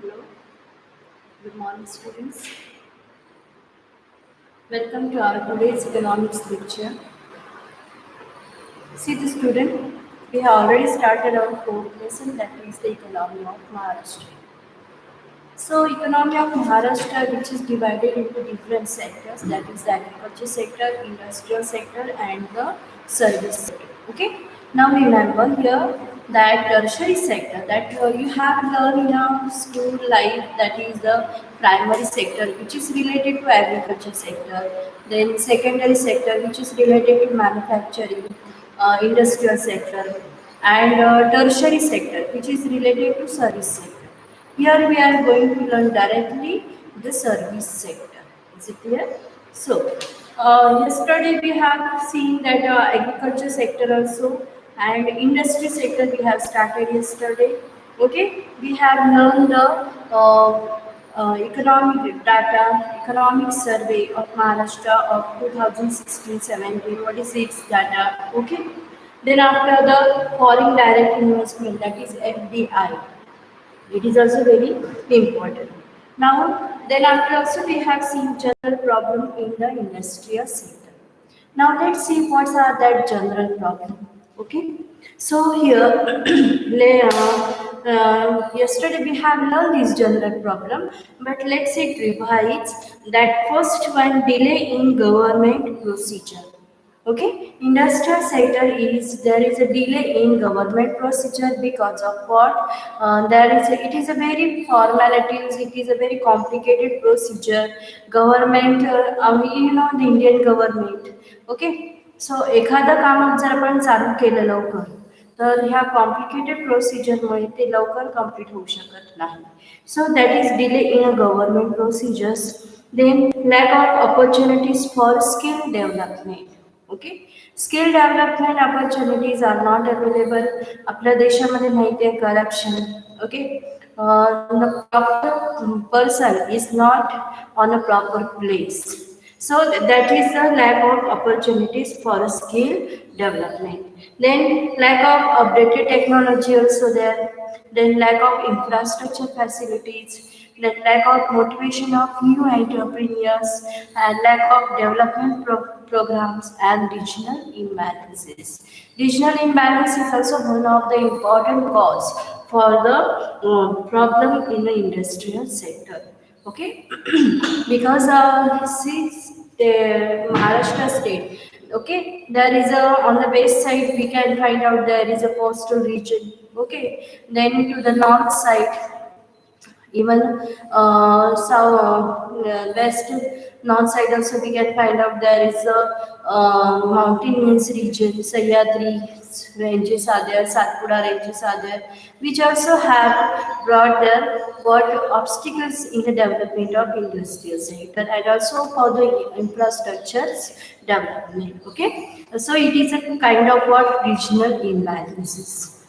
Hello, good morning students. Welcome to our today's economics lecture. See the student, we have already started our fourth lesson, that is the economy of Maharashtra. So economy of Maharashtra, which is divided into different sectors, that is the agriculture sector, industrial sector and the service sector. Okay. Now remember here that tertiary sector that you have learned in our school life, that is the primary sector which is related to agriculture sector, then secondary sector which is related to manufacturing, industrial sector, and tertiary sector which is related to service sector. Here we are going to learn directly the service sector. Is it clear? So, yesterday we have seen that agriculture sector also and industry sector we have started yesterday. Okay, we have learned the economic data, economic survey of Maharashtra of 2016-17. What is its data? Okay. Then after the foreign direct investment, that is FDI, it is also very important. Now, then after also we have seen general problem in the industrial sector. Now let's see what are that general problem. Okay. So here, yesterday we have learned this general problem, but let's it revise that first one, delay in government procedure. Okay, industrial sector is there is a delay in government procedure because of what? It is a very formalities. It is a very complicated procedure. Government, the Indian government. Okay, so एखादा काम जर आपण चालू केलं लवकर तर ह्या complicated प्रोसिजरमुळे ते लवकर कंप्लीट होऊ शकत नाही. So that is delay in a government procedures. Then lack of opportunities for skill development. Okay, skill development opportunities are not available. आपल्या देशामध्ये माहिती आहे corruption. Okay, the proper person is not on a proper place. So that is the lack of opportunities for skill development. Then lack of updated technology also there. Then lack of infrastructure facilities. Then lack of motivation of new entrepreneurs and lack of development programs and regional imbalances. Regional imbalance is also one of the important cause for the problem in the industrial sector. Okay, because see the Maharashtra state. Okay, there is a on the west side we can find out there is a coastal region. Okay, then to the north side, even west north side also we can find out there is a mountainous region, Sahyadri ranges are there, Satpura ranges are there, which also have brought their what obstacles in the development of industrial sector and also for the infrastructures development. Okay, so it is a kind of what regional imbalances.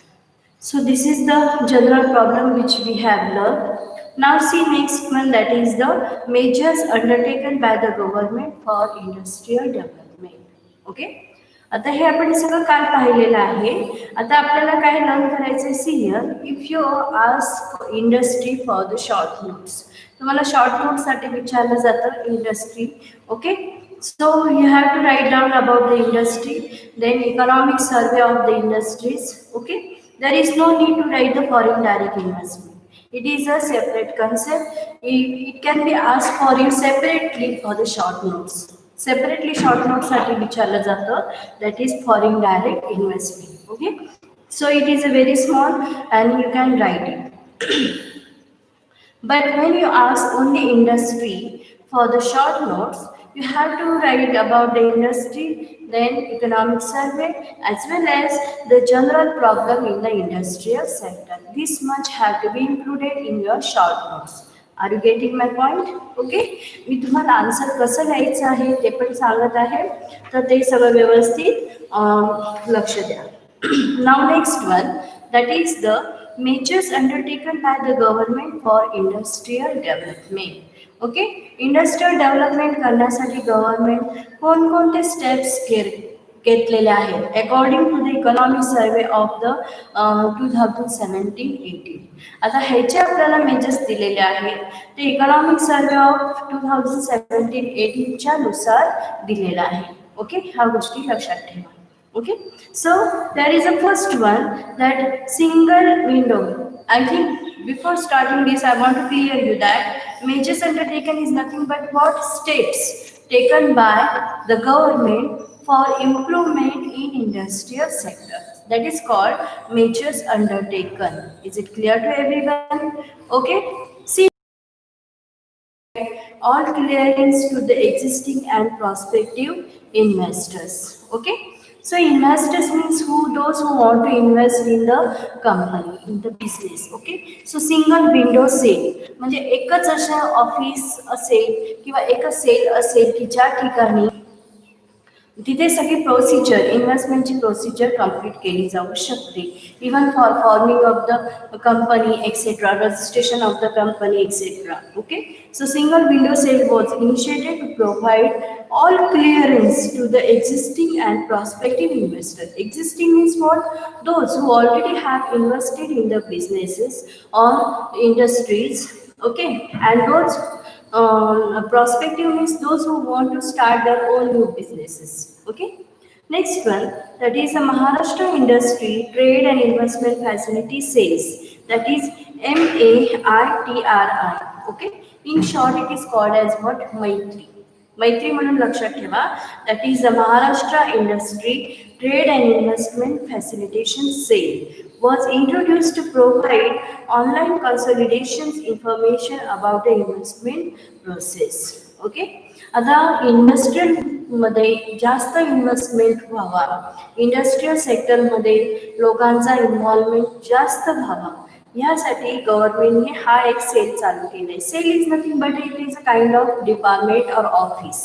So this is the general problem which we have learned. Now see next one, that is the measures undertaken by the government for industrial development. Okay. आता हे आपण सगळं काय पाहिलेलं आहे. आता आपल्याला काय learn करायचं see here if you ask industry for the short notes, तुम्हाला शॉर्ट नोट्ससाठी विचारलं जातं industry. Okay, so you have to write down about the industry, then economic survey of the industries. Okay, there is no need to write the foreign direct investment. It is a separate concept. It can be asked for you separately for the short notes. Separately short notes साठी विचारलं जातं, that is foreign direct investment. Okay, so it is a very small and you can write it. But when you ask only industry for the short notes, you have to write about the industry, then economic survey, as well as the general problem in the industrial sector. This much have to be included in your short notes. Are you getting my point? Okay, मी तुम्हाला answer कसं लिहायचं आहे ते पण सांगत आहे, तर ते सगळं व्यवस्थित लक्ष द्या. Now next one, that is the measures undertaken by the government for industrial development. Okay, industrial development करण्यासाठी गव्हर्नमेंट कोणकोणते स्टेप्स घेतलेले आहेत according to the economic survey of the 2017-18. आता ह्याचे आपल्याला मेजर्स दिलेले आहेत ते इकॉनॉमिक सर्वे ऑफ 2017-18च्या नुसार दिलेला आहे. ओके, ह्या गोष्टी लक्षात ठेवा. Okay, so there is a first one that single window. I think before starting this I want to clear you that measures undertaken is nothing but what steps taken by the government for improvement in industrial sector, that is called measures undertaken. Is it clear to everyone? Okay, see, all clearance to the existing and prospective investors. Okay, so investors means who, those who want to invest in the company, in the business. Okay, so single window sale म्हणजे एकच अशा office असेल किंवा एकच cell असेल की ज्या ठिकाणी तिथे सगळी प्रोसिजर इन्व्हेस्टमेंटची प्रोसिजर कंप्लीट केली जाऊ शकते. Even for forming of the company etcetera, registration of the company etcetera. Okay, so single window sale was initiated to provide all clearance to the existing and prospective investors. Existing means what? Those who already have invested in the businesses or industries. Okay, and those prospective means those who want to start their own new businesses. Okay. Next one, that is the Maharashtra Industry Trade and Investment Facility Sales. That is MAITRI. Okay. In short, it is called as what? Maitri. Maitri म्हणून लक्षात ठेवा. That is the Maharashtra Industry Trade and Investment Facilitation Sale was introduced to provide online consolidations information about the investment process. Okay. आता industrial मध्ये जास्त investment व्हावा, industrial सेक्टरमध्ये लोकांचा involvement जास्त व्हावा, यासाठी गव्हर्नमेंटने हा एक सेल चालू केलाय. Cell is nothing but it is a kind of department or office.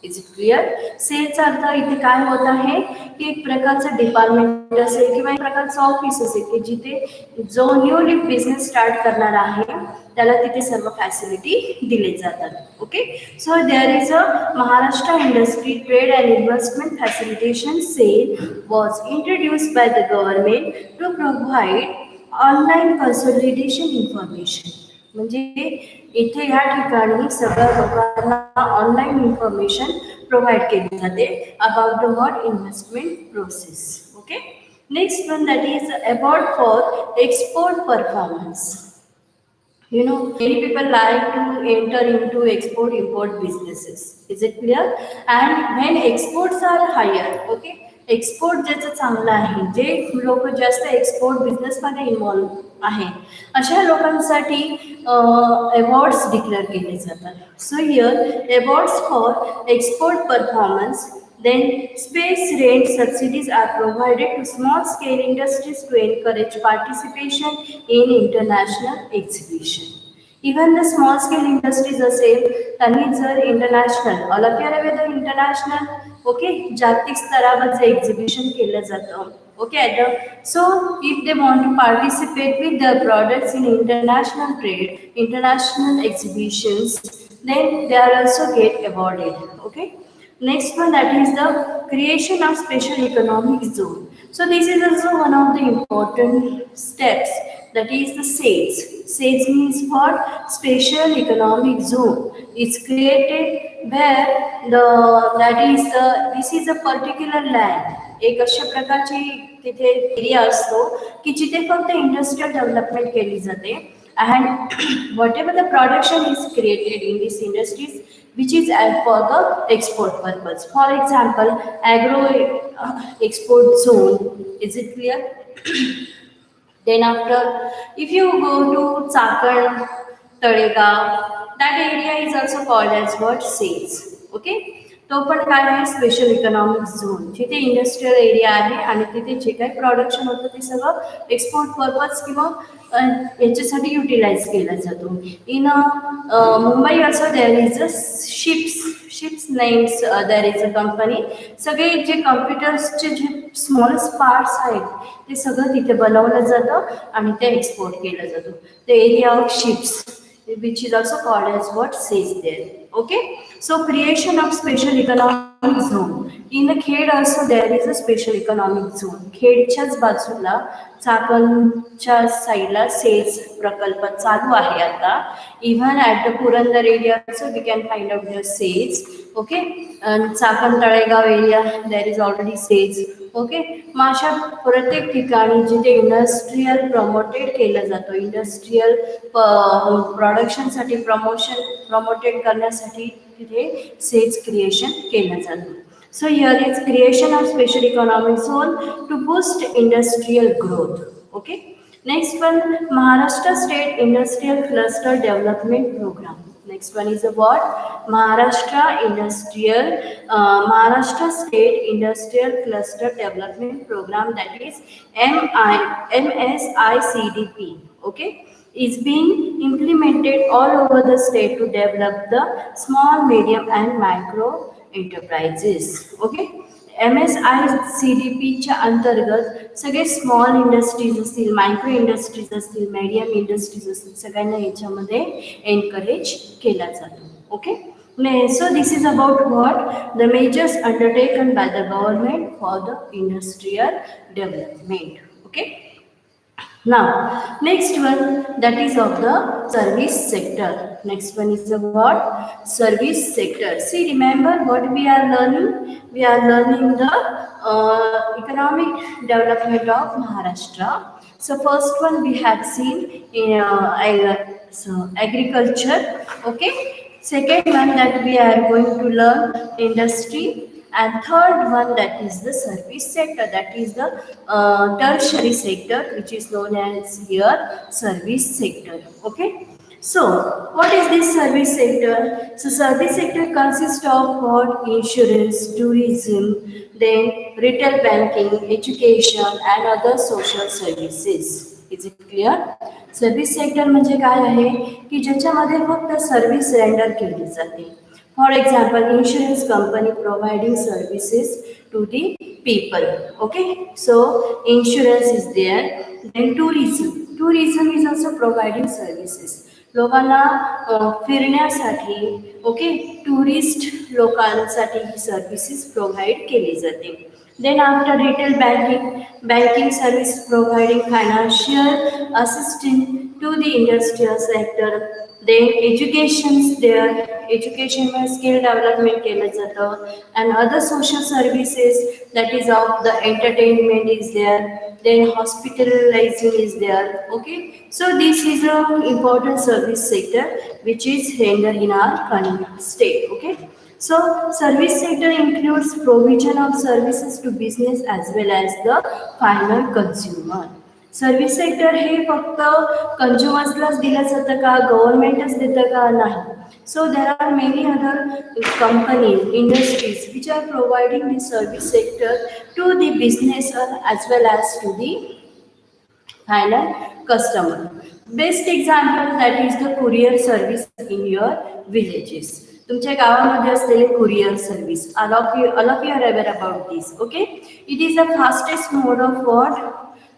Is it clear? सेलचा अर्थ इथे काय होत आहे की एक प्रकारचं डिपार्टमेंट असेल किंवा एक प्रकारचं ऑफिस असेल की जिथे जो न्यूली बिझनेस स्टार्ट करणार आहे त्याला तिथे सर्व फॅसिलिटी दिले जातात. Okay, so there is a Maharashtra industry trade and investment facilitation cell was introduced by the government to provide online consolidation information. म्हणजे इथे या ठिकाणी सगळ्या लोकांना ऑनलाईन इन्फॉर्मेशन प्रोव्हाइड केली जाते about the what investment process. Okay, next one that is award for export performance. You know, many people like to enter into export import businesses. Is it clear? And when exports are higher, okay, export ज्याचं चांगलं आहे, जे लोक जास्त export बिझनेसमध्ये involve आहेत अशा लोकांसाठी awards declare केले जातात. So here awards for export performance. Then space rent subsidies are provided to small scale industries to encourage participation in international exhibition. Even the small scale industries असेल त्यांनी जर international, all of you are aware the international, okay, जागतिक स्तरावर जे exhibition केलं जातं, okay, so if they want to participate with their products in international trade, international exhibitions, then they are also get awarded. Okay, next one, that is the creation of special economic zone. So this is also one of the important steps, that is the SAES. SAES means what? Special economic zone. It's created where this is a particular land. एक अशा प्रकारची तिथे area असतो की जिथे फक्त industrial development केली जाते. And whatever the production is created in these industries, which is for the export purpose. For example, agro export zone. Is it clear? Then after, if you go to Chakan, Talegaon, that area is also called as what? SAES. Okay. तो पण काय आहे? Special economic zone, जिथे industrial area आहे आणि तिथे जे काही production होतं ते सगळं एक्सपोर्ट पर्पज किंवा याच्यासाठी युटिलाइज केला जातो. In Mumbai also there is a ships names, there is a company. सगळे जे कम्प्युटर्सचे जे स्मॉलेस्ट पार्ट्स आहेत ते सगळं तिथे बनवलं जातं आणि ते एक्सपोर्ट केलं जातं. The area of ships, which is also called as what? SAES there. Okay, so creation of special economic zone. In the Khed also there is a special economic zone. खेडच्याच बाजूला चाकणच्या साईडला सेज प्रकल्प चालू आहे आता. Even at the Purandar area also we can find out the SEZ. Okay, Chakan Talegaon area there is already SEZ. Okay, मग अशा प्रत्येक ठिकाणी जिथे इंडस्ट्रियल प्रमोटेड केलं जातं, इंडस्ट्रियल प्रोडक्शनसाठी प्रमोटेड करण्यासाठी तिथे सेज क्रिएशन केलं जातं. So here is creation of special economic zone to boost industrial growth. Okay. Next one, Maharashtra State Industrial Cluster Development Program. Next one is what? Maharashtra State Industrial Cluster Development Program, that is MSICDP. Okay, is being implemented all over the state to develop the small, medium and micro enterprises. Okay, MSICDPच्या अंतर्गत सगळे small industries असतील, micro industries असतील, medium industries असतील, सगळ्यांना याच्यामध्ये encourage केला जातो. Okay, so this is about what the measures undertaken by the government for the industrial development. Okay. Now, next one, that is of the service sector. Next one is the what? Service sector. See, remember what we are learning? We are learning the economic development of Maharashtra. So first one we have seen in agriculture. Okay. Second one that we are going to learn industry. And third one, that is the service sector, that is the tertiary sector, which is known as here service sector. Okay, so what is this service sector? So service sector consists of what? Insurance, tourism, then retail banking, education and other social services. Is it clear? Service sector म्हणजे काय आहे की ज्याच्यामध्ये फक्त service render केली जाते. For example, insurance company providing services to the people. Okay, so insurance is there. Then tourism is also providing services. लोकांना फिरण्यासाठी, ओके, टुरिस्ट लोकांसाठी ही सर्व्हिसेस प्रोव्हाइड केली जाते. Then after retail banking service providing financial assistance to the industrial sector. Then education's there, education में skill development केलं जातं. And other social services, that is of the entertainment is there. Then hospitalizing is there. Okay, so this is a important service sector which is rendered in our state. Okay, so service sector includes provision of services to business as well as the final consumer. Service sector हे फक्त कंझ्युमर्सलाच दिलं जातं का, गव्हर्नमेंटच देतं का? नाही. So there are many other companies, industries which are providing the service sector to the business as well as to the final customer. Best example, that is the courier service in your villages. तुमच्या गावामध्ये असलेले courier service, all of you are aware about this. Okay, it is the fastest mode of what?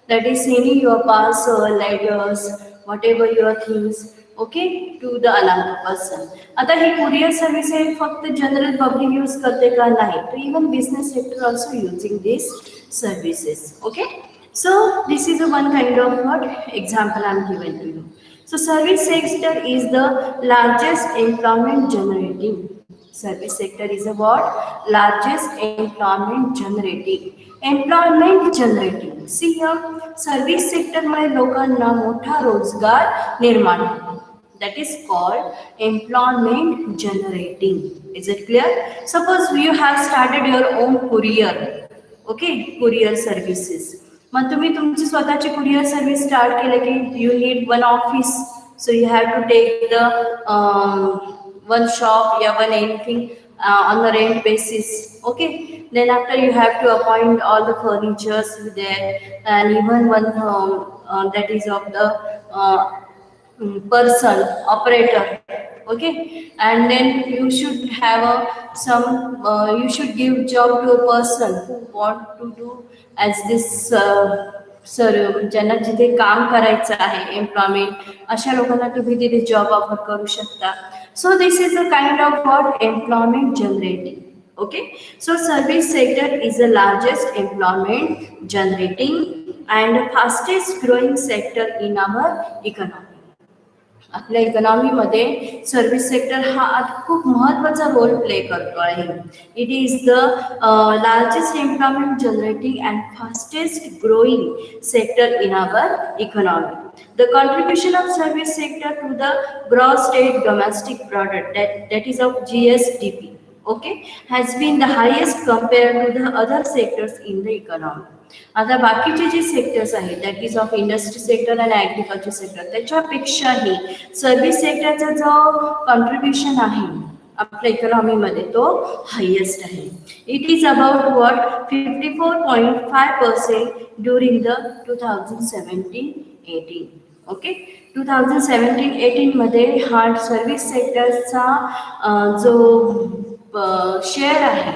That is sending your parcel, letters, whatever your things, okay, to the another person. आता ही courier service हे फक्त general public use करते का? नाही. तर even business sector also using this services. Okay, so this is one kind of what example I am given to you. So service sector is the largest employment generating. Service sector is a what? Largest employment generating. See here, service sector मुळे लोकांना मोठा रोजगार निर्माण होतो. That is called employment generating. Is it clear? Suppose you have started your own courier. Okay, courier services. मग तुम्ही तुमची स्वतःची courier service start केले की you need one office, so you have to take the one shop, yeah, one anything on the rent basis. Okay, then after you have to appoint all the furnitures there, and even one that is of the person operator. Okay, and then you should have you should give job to a person who want to do as this ज्यांना जिथे काम करायचं आहे, employment, अशा लोकांना तुम्ही तिथे job offer करू शकता. So this is a kind of what? Employment generating. Okay, so service sector is the largest employment generating and fastest growing sector in our economy. आपल्या इकॉनॉमीमध्ये सर्व्हिस सेक्टर हा खूप महत्त्वाचा रोल प्ले करतो आहे. It is the largest employment generating and fastest growing sector in our economy. The contribution of service sector to the gross state domestic product, that is of GSDP, okay, has been the highest compared to the other sectors in the economy. आता बाकीचे जे sectors आहेत that is of industry sector आणि agriculture sector त्याच्यापेक्षाही service सेक्टरचा जो contribution आहे आपल्या इकॉनॉमीमध्ये तो highest आहे. It is about what 54.5% during the 2017-18. Okay, 2017-18 मध्ये हा सर्व्हिस सेक्टरचा जो शेअर आहे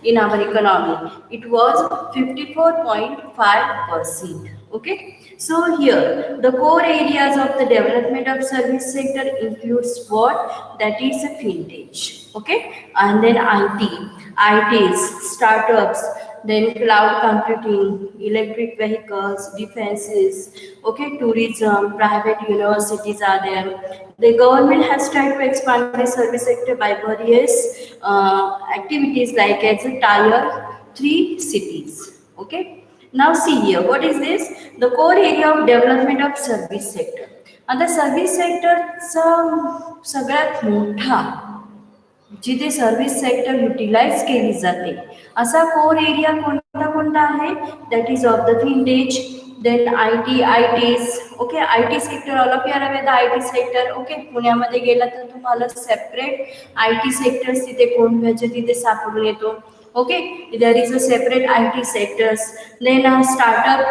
in our economy, it was 54.5%. Okay, so here the core areas of the development of service sector includes what, that is a fintech, okay, and then ITs, startups, then cloud computing, electric vehicles, defenses, okay, tourism, private universities are there. The government has tried to expand the service sector by various activities like as a tier 3 cities. Okay, now see here, what is this? The core area of development of service sector. And the service sector सगळ्यात मोठा जिथे service sector utilise केली जाते असा core area कोणता कोणता आहे, that is of the fintech, then ITs, okay, IT sector, all of you are aware the IT sector. Okay, पुण्यामध्ये गेला तर तुम्हाला सेपरेट IT सेक्टर्स तिथे कोणत्याचे तिथे सापडून येतो. Okay, there is a separate IT sectors. Then startup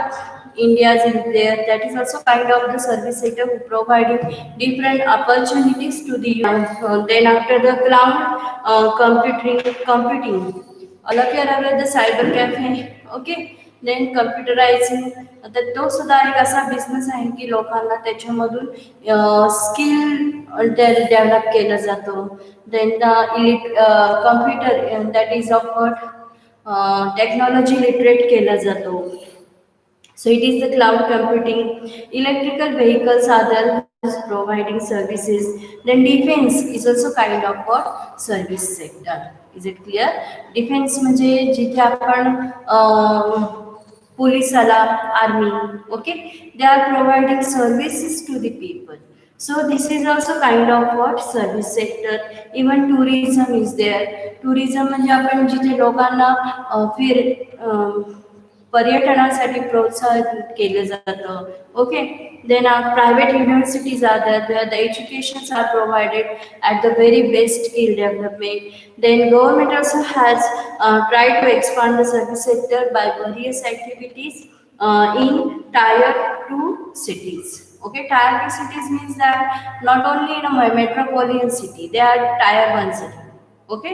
India is there, that is also kind of the service sector who providing different opportunities to the youth. Then after the cloud computing, all of you are aware the cyber cafe. Okay, then computerizing, तर तो सुद्धा एक असा business आहे की लोकांना त्याच्यामधून skill develop केलं जातं. Then computer that is of technology literate केला जातो. So it is the cloud computing, electrical vehicles are there providing services. Then defense is also kind of what, service sector. Is it clear? Defense म्हणजे जिथे आपण पोलिसाला, army, okay, they are providing services to the people. So this is also kind of what, service sector. Even tourism is there. Tourism म्हणजे आपण जिथे लोकांना पर्यटनासाठी प्रोत्साहित केलं जातं. Okay, then private universities are there, the educations are provided at the very best skill development. Then government also has try to expand the service sector by various activities in tier 2 cities. Okay, tier 2 cities means that not only in a metropolitan city, they are tier 1 city. Okay,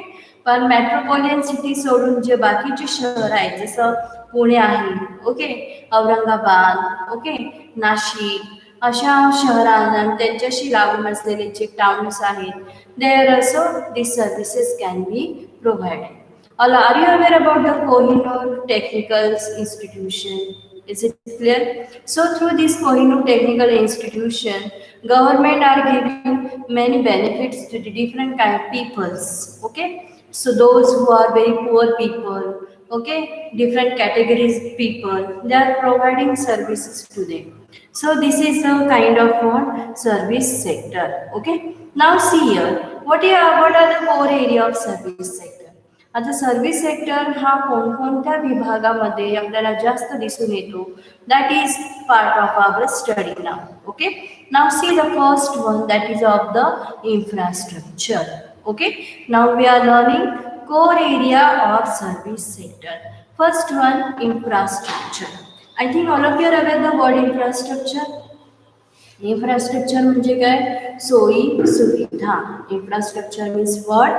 पण metropolitan city सोडून जे बाकीचे शहर आहेत जसं पुणे आहे, okay, Aurangabad, okay, Nashik, अशा शहरांना त्यांच्याशी लागून असलेले जे टाउन्स आहेत, there also this services can be provided. Are you aware about the Kohinoor Technical Institution? Is it clear? So through this Kohinoor Technical Institution, government are giving many benefits to the different kind of peoples. Okay, so those who are very poor people, okay, different categories people, they are providing services to them. So this is the kind of what, service sector. Okay, now see here, what are the core area of service sector. आता service sector हा कोणकोणत्या विभागामध्ये आपल्याला जास्त दिसून येतो, that is part of our study now. Okay, now see the first one, that is of the infrastructure. Okay, now we are learning core area of service sector. First one, infrastructure. I think all of you are aware the word infrastructure. Infrastructure म्हणजे काय, सोयी सुविधा. Infrastructure means what,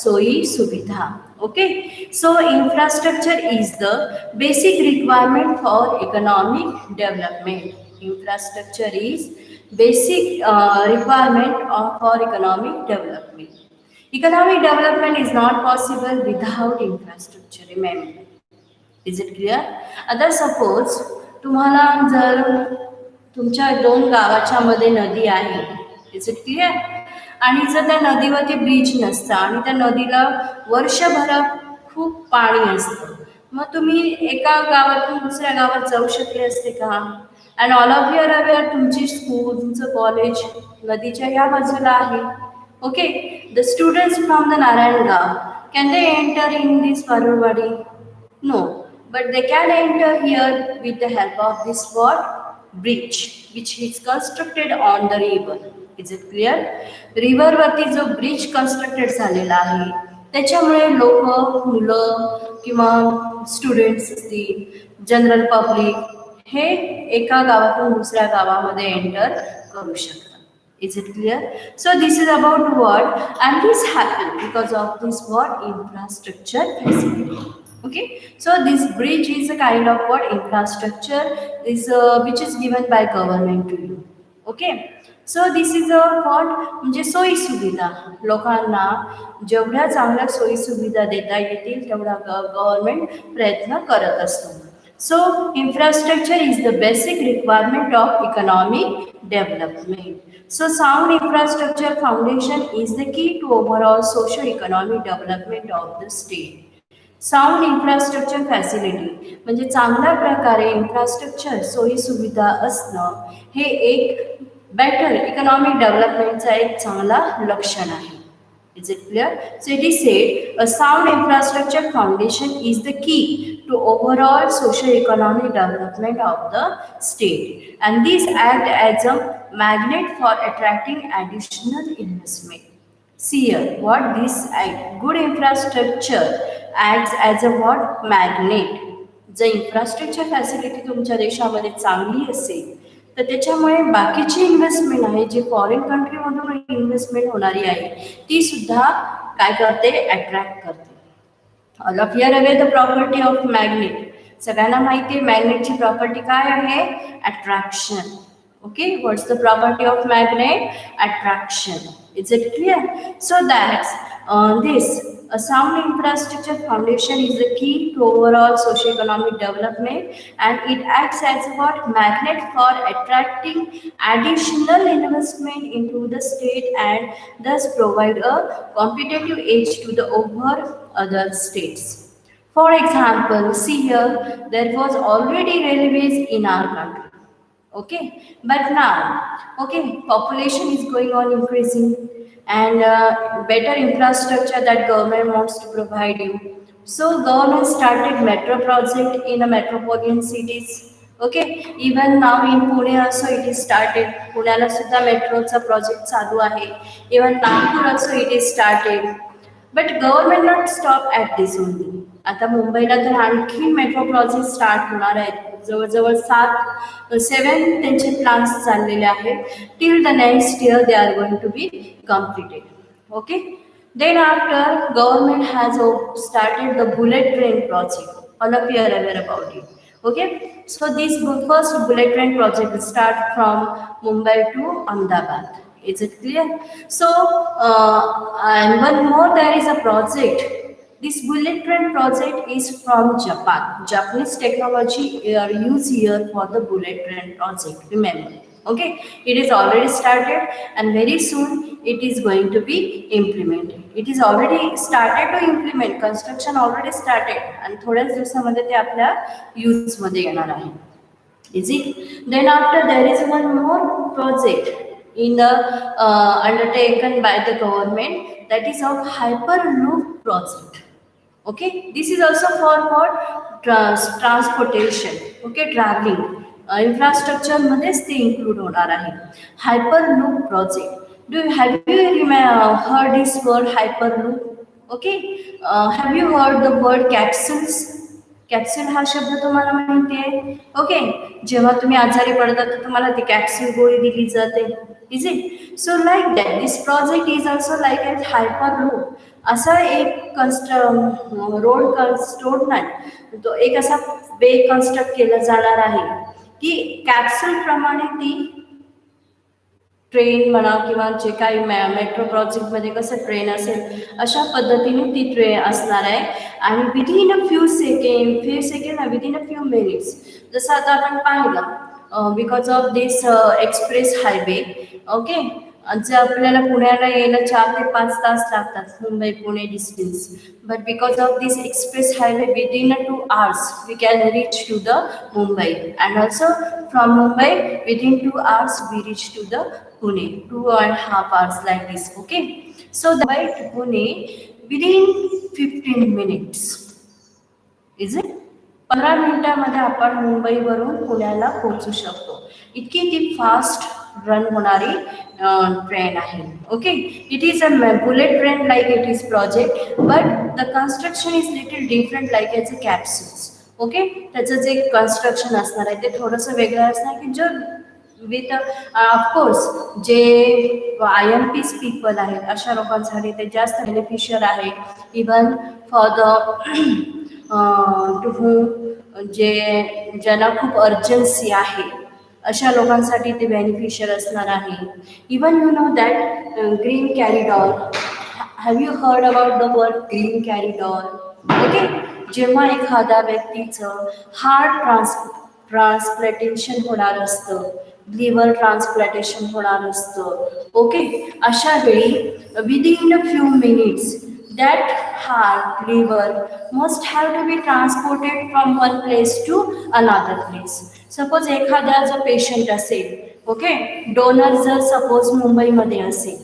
सोयी सुविधा. Okay, so infrastructure is the basic requirement for economic development. Infrastructure is basic requirement for economic development. Economic development is not possible without infrastructure. Remember, is it clear? आता suppose तुम्हाला जर तुमच्या दोन गावाच्या मध्ये नदी आहे, इज इट क्लिअर? आणि जर त्या नदीवरती ब्रिज नसतं आणि त्या नदीला वर्षभर खूप पाणी असतं, मग तुम्ही एका गावातून दुसऱ्या गावात जाऊ शकले असते का? And all of your aware तुमची स्कूल, तुमचं कॉलेज नदीच्या या बाजूला आहे. Okay, the students from the Narayangaon can they enter in this Warulwadi? No, but they can enter here with the help of this what? Bridge, which is constructed on the river. Is it clear? River वरती जो bridge constructed झालेला आहे त्याच्यामुळे लोक, मुलं किंवा students असतील, general public हे एका गावातून दुसऱ्या गावामध्ये एंटर करू शकतात. Is it clear? So this is about what, and this happened because of this what? Infrastructure facility. Okay, so this bridge is a kind of what? Infrastructure is which is given by government to you. Okay, so this is a what? म्हणजे सोयी सुविधा, लोकांना जेवढ्या चांगल्या सोयी सुविधा देता येतील तेवढा गव्हर्नमेंट प्रयत्न करत असतो. So infrastructure is the basic requirement of economic development. So sound infrastructure foundation is the key to overall socio-economic development of the state. Sound infrastructure facility म्हणजे चांगल्या प्रकारे इन्फ्रास्ट्रक्चर सोयी सुविधा असणं हे एक बेटर इकॉनॉमिक डेव्हलपमेंटचा एक चांगला लक्षण आहे. Is it clear? So it is said a sound infrastructure foundation is the key to overall socio-economic development of the state, and these act as a magnet for attracting additional investment. See here, what this act, good infrastructure acts as a what? Magnet. जर infrastructure facility तुमच्या देशामध्ये चांगली असेल तर त्याच्यामुळे बाकीची investment आहे जी foreign कंट्रीमधून इन्व्हेस्टमेंट होणारी आहे ती सुद्धा काय करते? अट्रॅक्ट करते. All of your away the property of magnet. सगळ्यांना माहिती आहे मॅग्नेटची प्रॉपर्टी काय आहे? Attraction. Okay, what's the property of magnet? Attraction. Is it clear? So that's this a sound infrastructure foundation is the key to overall socio-economic development, and it acts as what? Magnet for attracting additional investment into the state and thus provide a competitive edge to the over other states. For example, see here, there was already railways in our country. Okay, but now, okay, population is going on increasing, and better infrastructure that government wants to provide you. So government started metro project in the metropolitan cities. Okay, even now in Pune also it is started. पुण्याला सुद्धा मेट्रोचा project चालू आहे. Even Nagpur also it is started. But government not stop at this only. आता मुंबईला तर आणखी metro project start होणार आहेत. जवळजवळ 7 त्यांचे प्लान्स चाललेले आहेत. Till the next year they are going to be completed. Okay, then after government has started the bullet train project. All of you are aware about it. Okay, so this first bullet train project will start from Mumbai to Ahmedabad. Is it clear? So and one more, there is a project. This bullet train project is from Japan. Japanese technology are used here for the bullet train project. Remember, okay, it is already started and very soon it is going to be implemented. It is already started to implement. Construction already started and थोड्याच दिवसामध्ये ते आपल्या use मध्ये येणार आहे. Is it? Then after there is one more project in the undertaken by the government, that is of hyperloop project. Okay, this is also for what? Transportation. Okay, traveling infrastructure मध्येच ते include होणार आहे. Hyperloop project. Have you heard this word hyperloop? Okay, have you heard the word capsules? Capsule हा शब्द तुम्हाला माहिती आहे. Okay, जेव्हा तुम्ही आजारी पडता तर तुम्हाला ती कॅप्सूल गोळी दिली जाते. Is it? So like that this project is also like A Hyperloop. असा एक रोड नाही, तो एक असा वे कन्स्ट्रक्ट केला जाणार आहे की कॅप्सूल प्रमाणे ती ट्रेन म्हणा किंवा जे काही मेट्रो प्रोजेक्टमध्ये कसं ट्रेन असेल अशा पद्धतीने ती ट्रेन असणार आहे. आणि within a few second within a few minutes, जसं आता आपण पाहिलं because of this express highway, okay, जे आपल्याला पुण्याला यायला 4 ते 5 तास लागतात, Mumbai Pune distance, but because of this express highway within 2 hours we can reach to the Mumbai, and also from Mumbai within 2 hours we reach to the Pune, 2.5 hours like this. Okay, so the Mumbai to Pune within 15 minutes, is it. 15 मिनिटामध्ये आपण मुंबईवरून पुण्याला पोहोचू शकतो, इतकी ती fast run होणारी train आहे. Okay, it is a bullet train like it is project, but the construction is little different like as a capsules. Okay, त्याचं जे कन्स्ट्रक्शन असणार आहे ते थोडंसं वेगळं असणार की जो विथ ऑफकोर्स जे IMPs पीपल आहेत अशा लोकांसाठी ते जास्त बेनिफिशियल आहे. Even for the to home, जे ज्यांना खूप अर्जन्सी आहे अशा लोकांसाठी ते बेनिफिशियल असणार आहे. Even you know that green corridor, have you heard about the word green corridor? Okay, जेव्हा एखाद्या व्यक्तीचं हार्ट ट्रान्सप्लांटेशन होणार असतं, लिव्हर ट्रान्सप्लांटेशन होणार असतं, ओके, अशा वेळी within a few minutes that heart, liver must have to be transported from one place to another place. Suppose एखादा जर पेशंट असेल, ओके, डोनर जर सपोज मुंबईमध्ये असेल,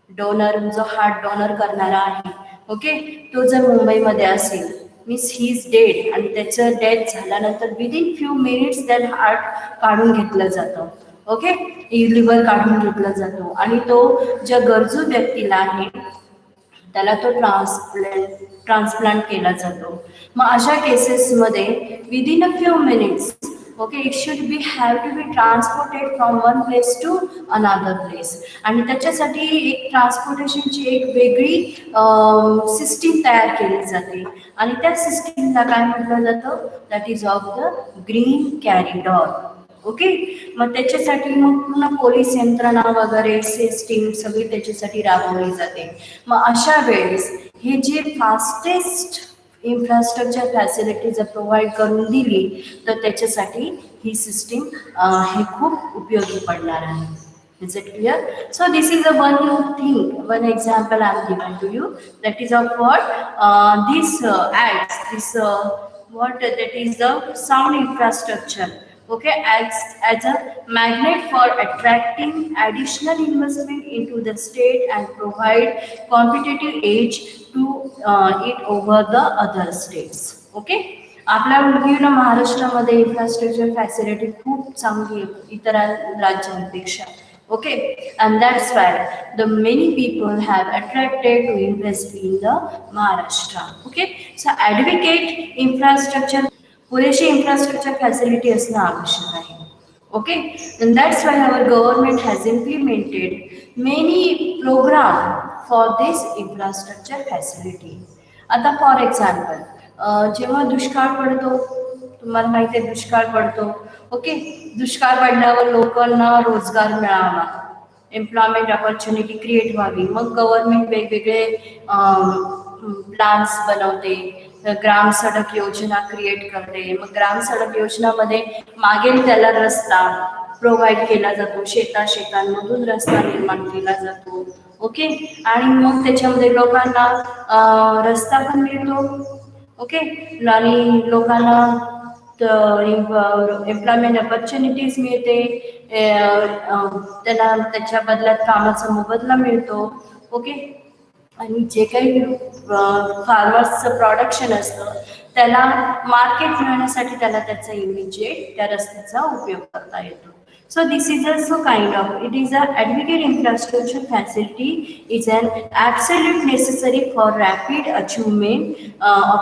डोनर जो हार्ट डोनर करणारा आहे, ओके, तो जर मुंबईमध्ये असेल मीन्स ही इज डेड, आणि त्याचं डेथ झाल्यानंतर विदिन फ्यू मिनिट्स त्यात हार्ट काढून घेतलं जातं. ओके, लिव्हर काढून घेतला जातो आणि तो ज्या गरजू व्यक्तीला आहे त्याला तो ट्रान्सप्लांट केला जातो. मग अशा केसेसमध्ये within a few minutes, okay, it should be have to be transported from one place to another place, आणि त्याच्यासाठी एक ट्रान्सपोर्टेशनची एक वेगळी सिस्टीम तयार केली जाते, आणि त्या सिस्टीमला काय म्हटलं जातं, that is of the green corridor. Okay, मग त्याच्यासाठी मग पुन्हा पोलीस यंत्रणा वगैरे सिस्टीम सगळी त्याच्यासाठी राबवली जाते. मग अशा वेळेस हे जे फास्टेस्ट इन्फ्रास्ट्रक्चर फॅसिलिटी जर प्रोव्हाइड करून दिली तर त्याच्यासाठी ही सिस्टीम हे खूप उपयोगी पडणार आहे. Is it clear? So this is a one thing, one example I am given to you. That is of what this acts. This what that is the sound infrastructure. Okay, as a magnet for attracting additional investment into the state and provide competitive edge to it over the other states. Okay. आपल्या महाराष्ट्रामध्ये infrastructure facility खूप चांगली आहे इतर राज्यांपेक्षा. Okay, and that's why the many people have attracted to invest in the Maharashtra. Okay, so advocate infrastructure, पुरेशी infrastructure facility असणं आवश्यक आहे. Okay, and that's why our government has implemented many program for this infrastructure facility. आता for example जेव्हा दुष्काळ पडतो, तुम्हाला माहिती आहे दुष्काळ पडतो, ओके, दुष्काळ पडल्यावर लोकांना रोजगार मिळावा, एम्प्लॉयमेंट ऑपॉर्च्युनिटी क्रिएट व्हावी, मग गव्हर्नमेंट वेगवेगळे प्लान्स बनवते, ग्राम सडक योजना क्रिएट करते. मग ग्राम सडक योजनामध्ये मागेल त्याला रस्ता प्रोव्हाइड केला जातो, शेतांमधून रस्ता निर्माण केला जातो. ओके, आणि मग त्याच्यामध्ये लोकांना रस्ता पण मिळतो. ओके, आणि लोकांना एम्प्लॉयमेंट ऑपॉर्च्युनिटीज मिळते, त्यांना त्याच्या बदल्यात कामाचा मोबदला मिळतो. ओके, आणि जे काही फार्मर्सचं प्रोडक्शन असतं त्याला मार्केट मिळण्यासाठी त्याला त्याचा इमिजिएट त्या रस्त्याचा उपयोग करता येतो. So this is also kind of, it is a advocate infrastructure facility is an absolute necessary for rapid achievement of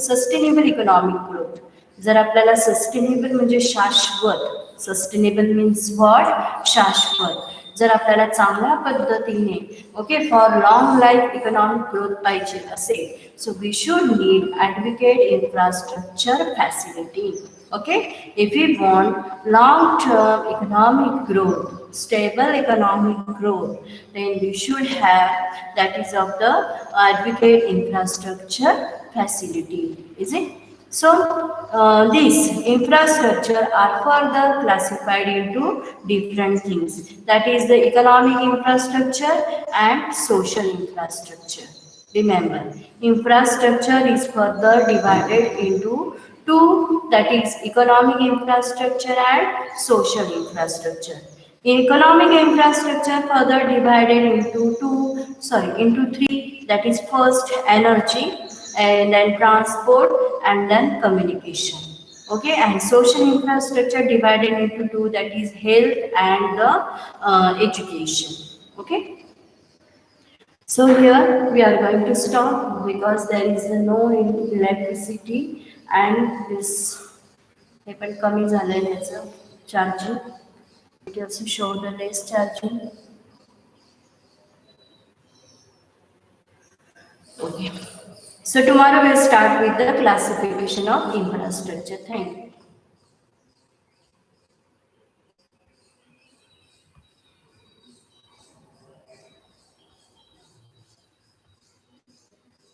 sustainable economic growth. जर आपल्याला सस्टेनेबल म्हणजे शाश्वत, सस्टेनेबल मीन्स व्हॉट, शाश्वत, जर आपल्याला चांगल्या पद्धतीने okay for long life economic growth पाहिजे असेल so we should need advocate infrastructure facility. Okay, if we want long term economic growth, stable economic growth, then we should have that is of the advocate infrastructure facility, is it? So these infrastructure are further classified into different things, that is the economic infrastructure and social infrastructure. Remember, infrastructure is further divided into two, that is economic infrastructure and social infrastructure. Economic infrastructure further divided into three, that is first energy and then transport and then communication. Okay, and social infrastructure divided into two, that is health and the education. Okay. So here we are going to stop because there is no electricity and this हे पण कमी झालंय त्याचं charging. It also show the less charging. Okay. So tomorrow we'll start with the classification of infrastructure. Thank you.